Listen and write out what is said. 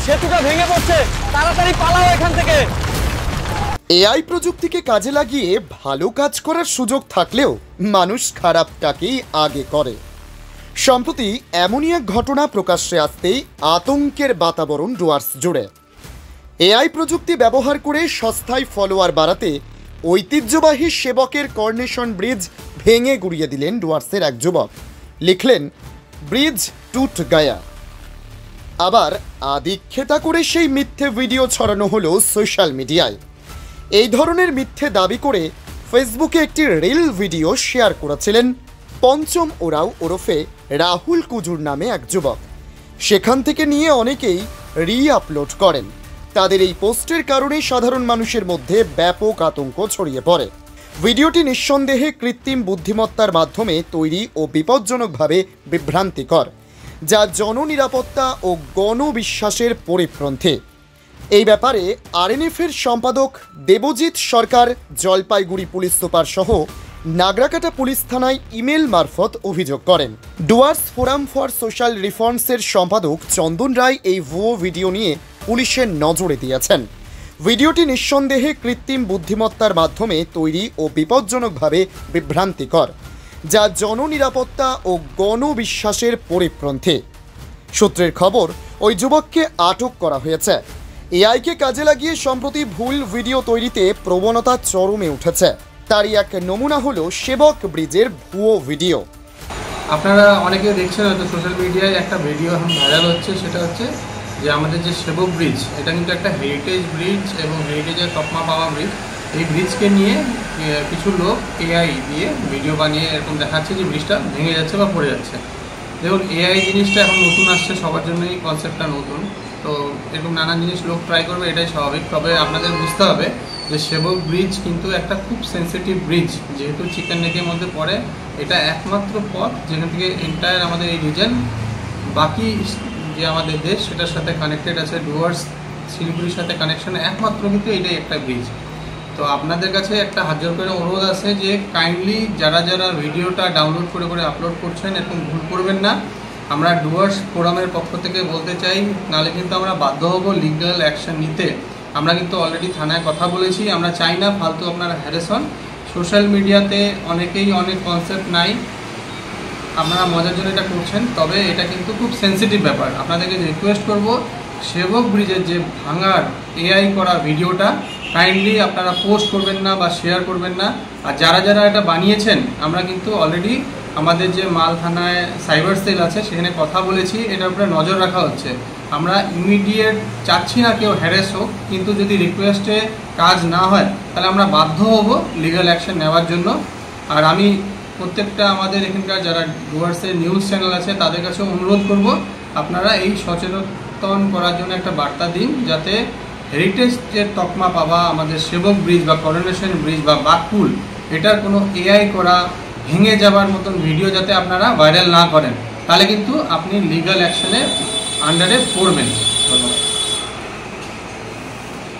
সেতুটা ভেঙে পড়ছে, তাড়াতাড়ি পালাও এখান থেকে। এআই প্রযুক্তিকে কাজে লাগিয়ে ভালো কাজ করার সুযোগ থাকলেও মানুষ খারাপটাকেই আগে করে। সম্প্রতি এমনই এক ঘটনা প্রকাশ্যে আসতেই আতঙ্কের বাতাবরণ ডুয়ার্স জুড়ে। এআই প্রযুক্তি ব্যবহার করে সস্তায় ফলোয়ার বাড়াতে ঐতিহ্যবাহী সেবকের কর্নেশন ব্রিজ ভেঙে গুড়িয়ে দিলেন ডুয়ার্সের এক যুবক। লিখলেন, ব্রিজ টুট গায়া। আবার আদিক্ষেতা করে সেই মিথ্যে ভিডিও ছড়ানো হলো সোশ্যাল মিডিয়ায়। এই ধরনের মিথ্যে দাবি করে ফেসবুকে একটি রিল ভিডিও শেয়ার করেছিলেন পঞ্চম ওরাও ওরফে রাহুল কুজুর নামে এক যুবক। সেখান থেকে নিয়ে অনেকেই আপলোড করেন। তাদের এই পোস্টের কারণে সাধারণ মানুষের মধ্যে ব্যাপক আতঙ্ক ছড়িয়ে পড়ে। ভিডিওটি নিঃসন্দেহে কৃত্রিম বুদ্ধিমত্তার মাধ্যমে তৈরি ও বিপজ্জনকভাবে বিভ্রান্তিকর, যা জননিরাপত্তা ও গণবিশ্বাসের পরিপন্থী। এই ব্যাপারে আরএনএফের সম্পাদক দেবজিৎ সরকার জলপাইগুড়ি পুলিশ সুপার সহ নাগরাকাটা পুলিশ থানায় ইমেল মারফত অভিযোগ করেন। ডুয়ার্স ফোরাম ফর সোশ্যাল রিফর্মসের সম্পাদক চন্দন রায় এই ভুয়ো ভিডিও নিয়ে পুলিশের নজরে দিয়েছেন। ভিডিওটি নিঃসন্দেহে কৃত্রিম বুদ্ধিমত্তার মাধ্যমে তৈরি ও বিপজ্জনকভাবে বিভ্রান্তিকর, যা জননিরাপত্তা ও গণবিশ্বাসের পরিপন্থী। সূত্রের খবর, ওই যুবককে আটক করা হয়েছে। এআইকে কাজে লাগিয়ে সম্প্রতি ভুল ভিডিও তৈরিতে প্রবণতা চরমে উঠেছে। তারই এক নমুনা হলো সেবক ব্রিজের ভুয়ো ভিডিও। আপনারা অনেকে দেখছেন হয়তো সোশ্যাল মিডিয়ায় একটা ভিডিও এখন ভাইরাল হচ্ছে, সেটা হচ্ছে যে আমাদের যে সেবক ব্রিজ, এটা কিন্তু একটা হেরিটেজ ব্রিজ এবং হেরিটেজের তকমা পাওয়া ব্রিজ। এই ব্রিজকে নিয়ে কিছু লোক এআই দিয়ে ভিডিও বানিয়ে এরকম দেখাচ্ছে যে ব্রিজটা ভেঙে যাচ্ছে বা পড়ে যাচ্ছে। দেখুন, এআই জিনিসটা এখন নতুন আসছে, সবার জন্যই কনসেপ্টটা নতুন, তো এরকম নানান জিনিস লোক ট্রাই করবে, এটাই স্বাভাবিক। তবে আপনাদের বুঝতে হবে যে সেবক ব্রিজ কিন্তু একটা খুব সেন্সিটিভ ব্রিজ, যেহেতু চিকেন নেকের মধ্যে পড়ে। এটা একমাত্র পথ যেখান থেকে এন্টায়ার আমাদের এই রিজন, বাকি যে আমাদের দেশ সেটার সাথে কানেক্টেড আছে। ডুয়ার্স শিলিগুড়ির সাথে কানেকশন একমাত্র কিন্তু এটাই একটা ব্রিজ। তো আপনাদের কাছে একটা হাত জোর করে অনুরোধ আছে যে কাইন্ডলি যারা যারা ভিডিওটা ডাউনলোড করে করে আপলোড করছেন, এরকম ভুল করবেন না। আমরা ডুয়ার্স ফোরামের পক্ষ থেকে বলতে চাই, নাহলে কিন্তু আমরা বাধ্য হব লিগ্যাল অ্যাকশন নিতে। আমরা কিন্তু অলরেডি থানায় কথা বলেছি। আমরা চাই না ফালতু আপনারা হ্যারেস হন। সোশ্যাল মিডিয়াতে অনেকেই অনেক কনসেপ্ট নাই, আপনারা মজার জন্য এটা করছেন, তবে এটা কিন্তু খুব সেন্সিটিভ ব্যাপার। আপনাদেরকে রিকোয়েস্ট করব, সেবক ব্রিজের যে ভাঙার এআই করা ভিডিওটা কাইন্ডলি আপনারা পোস্ট করবেন না বা শেয়ার করবেন না। আর যারা যারা এটা বানিয়েছেন, আমরা কিন্তু অলরেডি আমাদের যে মাল থানায় সাইবার সেল আছে সেখানে কথা বলেছি, এটার উপরে নজর রাখা হচ্ছে। আমরা ইমিডিয়েট চাচ্ছি না কেউ হ্যারেস হোক, কিন্তু যদি রিকোয়েস্টে কাজ না হয় তাহলে আমরা বাধ্য হব লিগ্যাল অ্যাকশন নেওয়ার জন্য। আর আমি প্রত্যেকটা আমাদের এখানকার যারা ডুয়ার্সের নিউজ চ্যানেল আছে তাদের কাছে অনুরোধ করব, আপনারা এই সচেতন করার জন্য একটা বার্তা দিন, যাতে হেরিটেজের তকমা পাওয়া আমাদের সেবক ব্রিজ বা করোনেশন ব্রিজ বা বাকপুল, এটার কোনো এআই করা ভেঙে যাবার মতন ভিডিও যাতে আপনারা ভাইরাল না করেন, তাহলে কিন্তু আপনি লিগ্যাল অ্যাকশনের আন্ডারে পড়বেন। ধন্যবাদ।